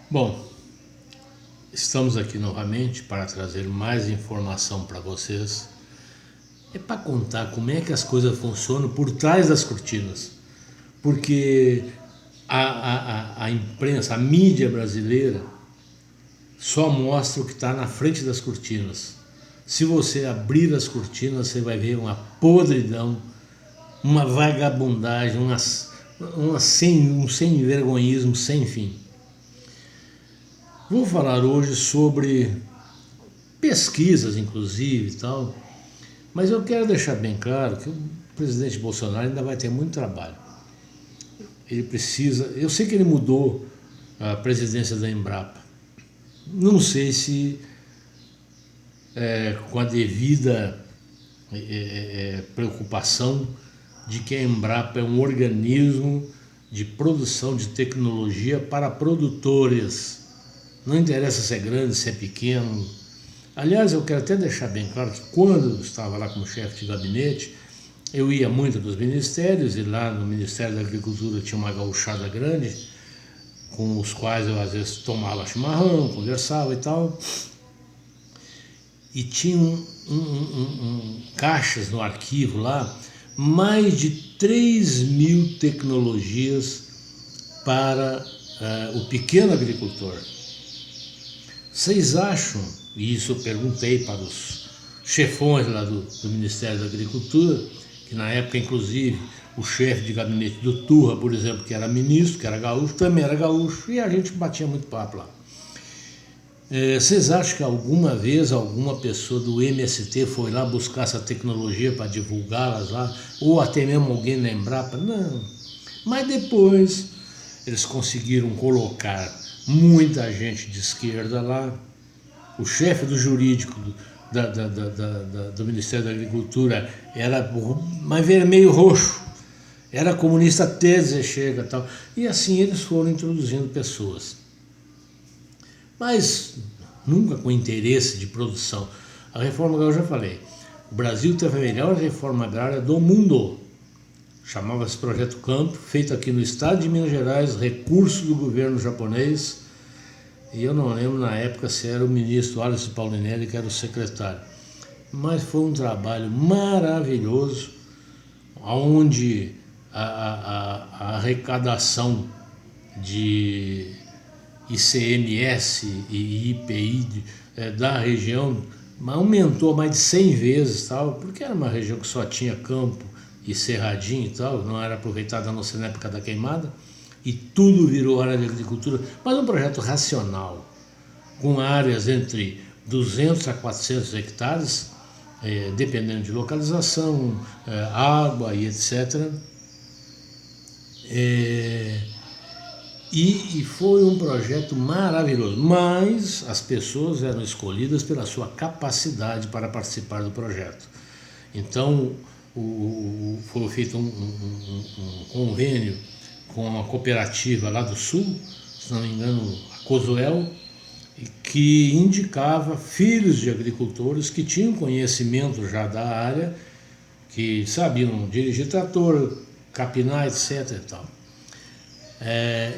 Bom, estamos aqui novamente para trazer mais informação para vocês. É para contar como é que as coisas funcionam por trás das cortinas. Porque a imprensa, a mídia brasileira, só mostra o que está na frente das cortinas. Se você abrir as cortinas, você vai ver uma podridão, uma vagabundagem, um sem vergonhismo sem fim. Vou falar hoje sobre pesquisas, inclusive, e tal, mas eu quero deixar bem claro que o presidente Bolsonaro ainda vai ter muito trabalho. Ele precisa, eu sei que ele mudou a presidência da Embrapa, não sei se com a devida preocupação de que a Embrapa é um organismo de produção de tecnologia para produtores. Não interessa se é grande, se é pequeno. Aliás, eu quero até deixar bem claro que quando eu estava lá como chefe de gabinete, eu ia muito nos ministérios, e lá no Ministério da Agricultura tinha uma gauchada grande, com os quais eu às vezes tomava chimarrão, conversava e tal. E tinha caixas no arquivo lá, mais de 3.000 tecnologias para o pequeno agricultor. Vocês acham, e isso eu perguntei para os chefões lá do Ministério da Agricultura, que na época, inclusive, o chefe de gabinete do Turra, por exemplo, que era ministro, que era gaúcho, também era gaúcho, e a gente batia muito papo lá. Vocês acham que alguma vez alguma pessoa do MST foi lá buscar essa tecnologia para divulgá-las lá? Ou até mesmo alguém da Embrapa? Não. Mas depois eles conseguiram colocar muita gente de esquerda lá. O chefe do jurídico do Ministério da Agricultura era mas meio roxo. Era comunista até dizer chega e tal. E assim eles foram introduzindo pessoas. Mas nunca com interesse de produção. A reforma agrária, eu já falei, o Brasil teve a melhor reforma agrária do mundo. Chamava-se Projeto Campo, feito aqui no estado de Minas Gerais, recurso do governo japonês. E eu não lembro na época se era o ministro Alice Paulinelli que era o secretário. Mas foi um trabalho maravilhoso, onde a arrecadação de ICMS e IPI da região aumentou mais de 100 vezes, tal, porque era uma região que só tinha campo e cerradinho e tal, não era aproveitada não ser na época da queimada, e tudo virou área de agricultura, mas um projeto racional, com áreas entre 200 a 400 hectares, dependendo de localização, água e etc. E foi um projeto maravilhoso, mas as pessoas eram escolhidas pela sua capacidade para participar do projeto. Então, foi feito um convênio com uma cooperativa lá do sul, se não me engano, a Cosuel, que indicava filhos de agricultores que tinham conhecimento já da área, que sabiam dirigir trator, capinar, etc. e tal.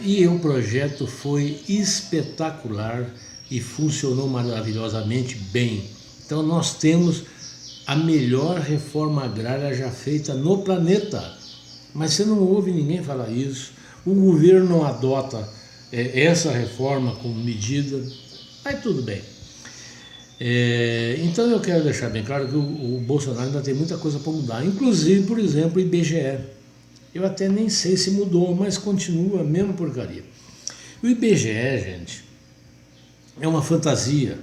E o projeto foi espetacular e funcionou maravilhosamente bem. Então nós temos a melhor reforma agrária já feita no planeta. Mas você não ouve ninguém falar isso. O governo não adota essa reforma como medida. Mas tudo bem. Então eu quero deixar bem claro que o Bolsonaro ainda tem muita coisa para mudar. Inclusive, por exemplo, o IBGE. Eu até nem sei se mudou, mas continua a mesma porcaria. O IBGE, gente, é uma fantasia.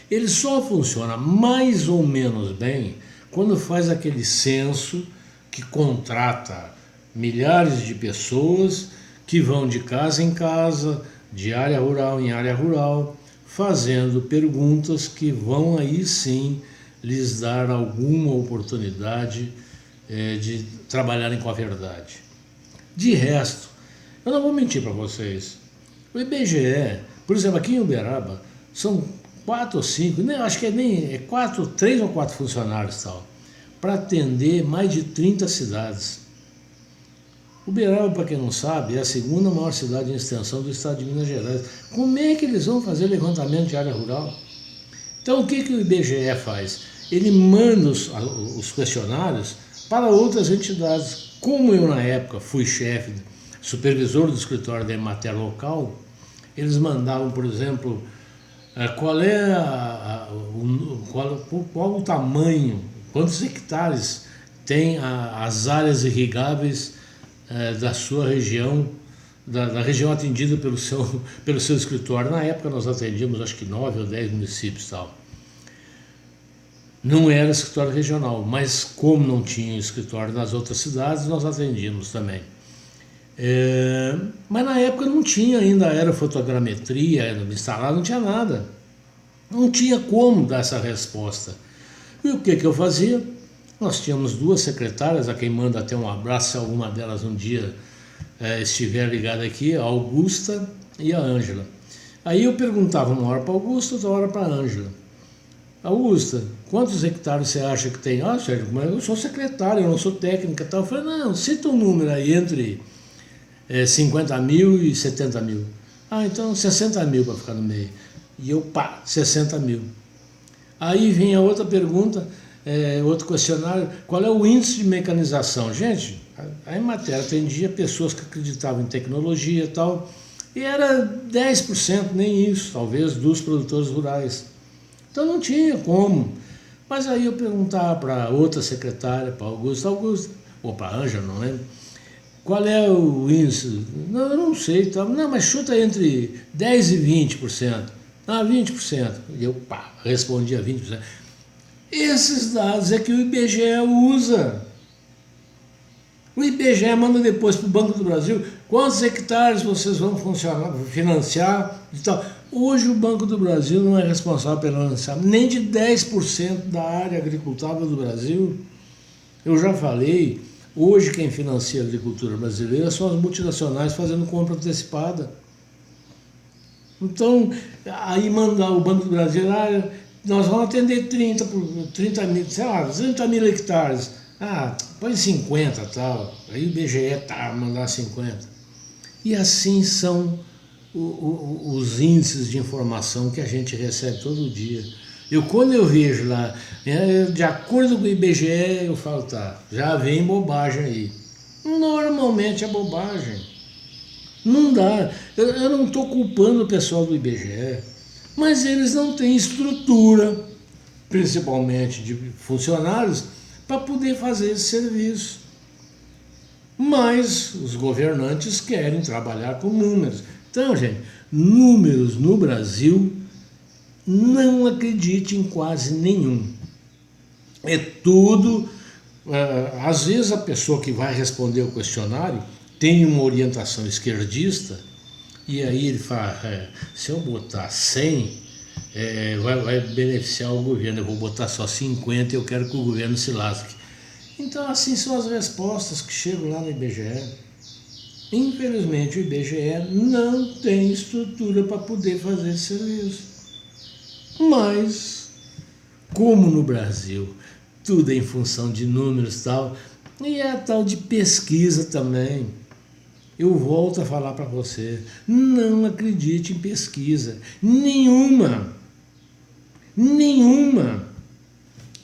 Ele só funciona mais ou menos bem quando faz aquele censo que contrata milhares de pessoas que vão de casa em casa, de área rural em área rural, fazendo perguntas que vão aí sim lhes dar alguma oportunidade de trabalharem com a verdade. De resto, eu não vou mentir para vocês. O IBGE, por exemplo, aqui em Uberaba, são 4 ou 5, acho que nem 3 ou 4 funcionários tal, para atender mais de 30 cidades. Uberaba, para quem não sabe, é a segunda maior cidade em extensão do estado de Minas Gerais. Como é que eles vão fazer levantamento de área rural? Então, o que o IBGE faz? Ele manda os questionários para outras entidades. Como eu, na época, fui chefe, supervisor do escritório da Emater local, eles mandavam, por exemplo, qual o tamanho, quantos hectares tem as áreas irrigáveis da sua região, da região atendida pelo seu escritório. Na época nós atendíamos acho que 9 ou 10 municípios e tal. Não era escritório regional, mas como não tinha escritório nas outras cidades, nós atendíamos também. Mas na época não tinha ainda aerofotogrametria instalada, não tinha nada. Não tinha como dar essa resposta. E o que eu fazia? Nós tínhamos duas secretárias, a quem manda até um abraço, se alguma delas um dia estiver ligada aqui, a Augusta e a Ângela. Aí eu perguntava uma hora para a Augusta, outra hora para a Ângela. Augusta, quantos hectares você acha que tem? Ah, Sérgio, mas eu sou secretária, eu não sou técnica e tal. Eu falei, não, cita um número aí entre 50 mil e 70 mil. Ah, então 60 mil para ficar no meio. E eu, 60 mil. Aí vem a outra pergunta, outro questionário, qual é o índice de mecanização? Gente, a Emater atendia pessoas que acreditavam em tecnologia e tal, e era 10%, nem isso, talvez, dos produtores rurais. Então não tinha como. Mas aí eu perguntava para outra secretária, para Augusta, ou para Ângela, não lembro, qual é o índice? Não, eu não sei, tá? Não, mas chuta entre 10% e 20%. Ah, 20%. E eu, respondia 20%. Esses dados é que o IBGE usa. O IBGE manda depois para o Banco do Brasil quantos hectares vocês vão financiar e tal. Hoje o Banco do Brasil não é responsável pelo financiamento nem de 10% da área agricultável do Brasil. Eu já falei, hoje quem financia a agricultura brasileira são as multinacionais fazendo compra antecipada. Então, aí mandar o Banco do Brasil, nós vamos atender 30 mil, sei lá, 30 mil hectares. Põe 50 tal. Aí o IBGE mandar 50. E assim são os índices de informação que a gente recebe todo dia. Quando eu vejo lá, de acordo com o IBGE, eu falo, já vem bobagem aí. Normalmente é bobagem. Não dá. Eu não estou culpando o pessoal do IBGE, mas eles não têm estrutura, principalmente de funcionários, para poder fazer esse serviço. Mas os governantes querem trabalhar com números. Então, gente, números no Brasil, não acredite em quase nenhum. É tudo... às vezes a pessoa que vai responder o questionário tem uma orientação esquerdista, e aí ele fala, se eu botar 100, vai beneficiar o governo, eu vou botar só 50 e eu quero que o governo se lasque. Então assim são as respostas que chegam lá no IBGE. Infelizmente o IBGE não tem estrutura para poder fazer esse serviço. Mas, como no Brasil, tudo é em função de números e tal, e a tal de pesquisa também. Eu volto a falar para você, não acredite em pesquisa, nenhuma.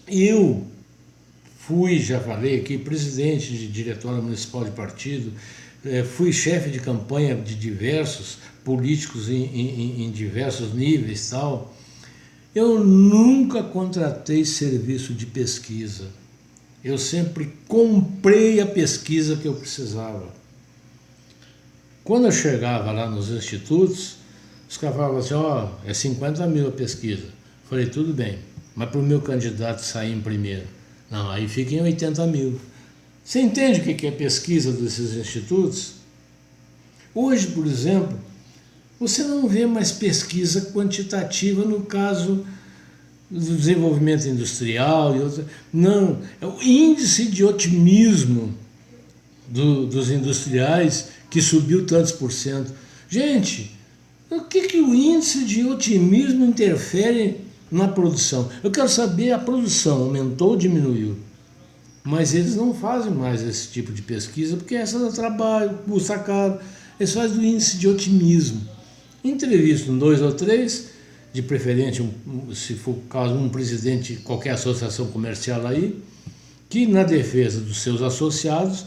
Eu fui, já falei aqui, presidente de diretório municipal de partido, fui chefe de campanha de diversos políticos em diversos níveis e tal. Eu nunca contratei serviço de pesquisa. Eu sempre comprei a pesquisa que eu precisava. Quando eu chegava lá nos institutos, os caras falavam assim, é 50 mil a pesquisa. Falei, tudo bem, mas para o meu candidato sair em primeiro. Não, aí fica em 80 mil. Você entende o que é pesquisa desses institutos? Hoje, por exemplo, você não vê mais pesquisa quantitativa no caso do desenvolvimento industrial e outra. Não, é o índice de otimismo dos industriais que subiu tantos por cento. Gente, o que o índice de otimismo interfere na produção? Eu quero saber, a produção aumentou ou diminuiu? Mas eles não fazem mais esse tipo de pesquisa, porque essa dá trabalho, custa caro. Eles fazem do índice de otimismo. Entrevistam 2 ou 3, de preferência, se for o caso, um presidente de qualquer associação comercial aí, que na defesa dos seus associados,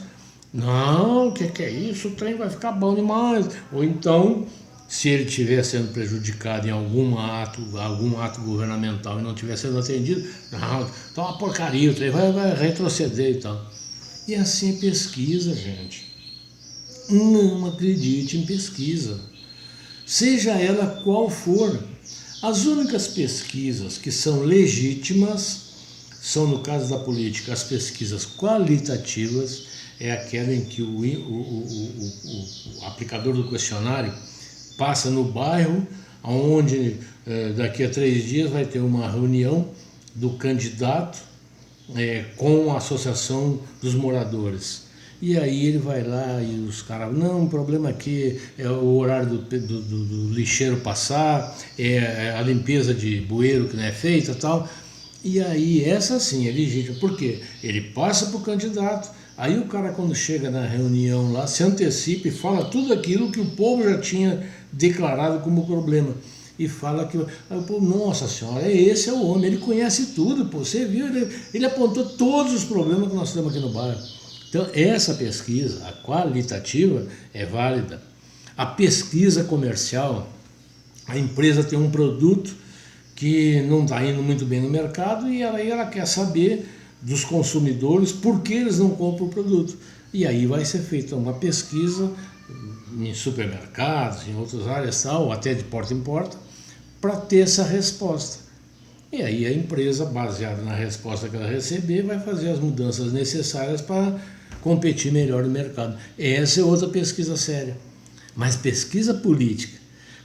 não, o que é isso, o trem vai ficar bom demais. Ou então, se ele estiver sendo prejudicado em algum ato governamental e não estiver sendo atendido, não, tá uma porcaria, o trem vai retroceder e tal. E assim é pesquisa, gente. Não acredite em pesquisa, seja ela qual for. As únicas pesquisas que são legítimas são, no caso da política, as pesquisas qualitativas, é aquela em que o aplicador do questionário passa no bairro, onde daqui a 3 dias vai ter uma reunião do candidato com a associação dos moradores. E aí ele vai lá e os caras, não, o problema aqui é o horário do lixeiro passar, é a limpeza de bueiro que não é feita e tal. E aí essa sim é legítima, por quê? Ele passa para o candidato, aí o cara quando chega na reunião lá se antecipa e fala tudo aquilo que o povo já tinha declarado como problema. E fala que, aí o povo, nossa senhora, esse é o homem, ele conhece tudo, pô, você viu, ele apontou todos os problemas que nós temos aqui no bairro. Então, essa pesquisa, a qualitativa, é válida. A pesquisa comercial, a empresa tem um produto que não está indo muito bem no mercado e aí ela quer saber dos consumidores por que eles não compram o produto. E aí vai ser feita uma pesquisa em supermercados, em outras áreas, tal, até de porta em porta, para ter essa resposta. E aí a empresa, baseada na resposta que ela receber, vai fazer as mudanças necessárias para competir melhor no mercado. Essa é outra pesquisa séria. Mas pesquisa política,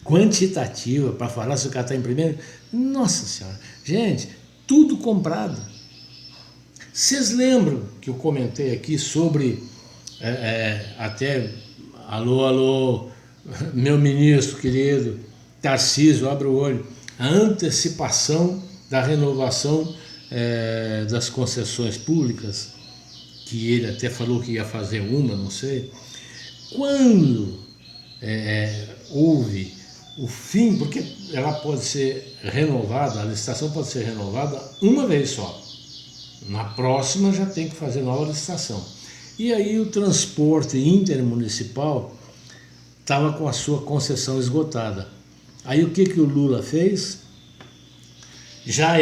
quantitativa, para falar se o cara está em primeiro, nossa senhora, gente, tudo comprado. Vocês lembram que eu comentei aqui sobre, até, alô, meu ministro querido, Tarcísio, abre o olho, a antecipação da renovação das concessões públicas, que ele até falou que ia fazer uma, não sei. Quando houve o fim, porque ela pode ser renovada, a licitação pode ser renovada uma vez só. Na próxima já tem que fazer nova licitação. E aí o transporte intermunicipal estava com a sua concessão esgotada. Aí o que o Lula fez? Já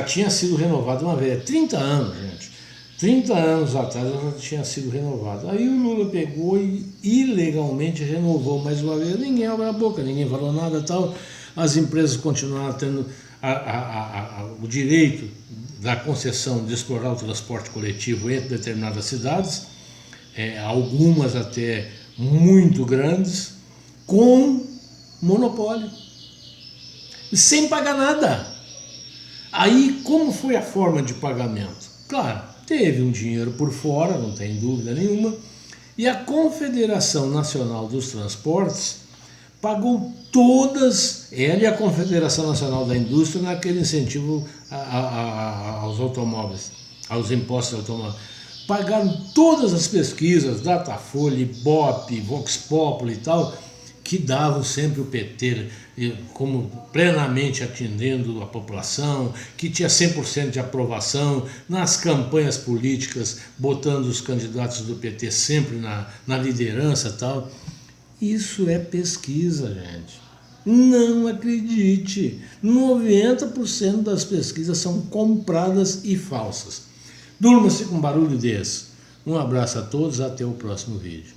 tinha sido renovado uma vez, 30 anos, gente. 30 anos atrás ela já tinha sido renovada. Aí o Lula pegou e ilegalmente renovou mais uma vez. Ninguém abre a boca, ninguém falou nada tal. As empresas continuaram tendo o direito da concessão de explorar o transporte coletivo entre determinadas cidades, algumas até muito grandes, com monopólio, sem pagar nada. Aí como foi a forma de pagamento? Claro, teve um dinheiro por fora, não tem dúvida nenhuma, e a Confederação Nacional dos Transportes pagou todas, ela e a Confederação Nacional da Indústria, naquele incentivo aos automóveis, aos impostos automóveis. Pagaram todas as pesquisas, Datafolha, Ibope, Vox Populi e tal, que davam sempre o PT como plenamente atendendo a população, que tinha 100% de aprovação nas campanhas políticas, botando os candidatos do PT sempre na liderança e tal. Isso é pesquisa, gente. Não acredite, 90% das pesquisas são compradas e falsas. Durma-se com barulho desse. Um abraço a todos, até o próximo vídeo.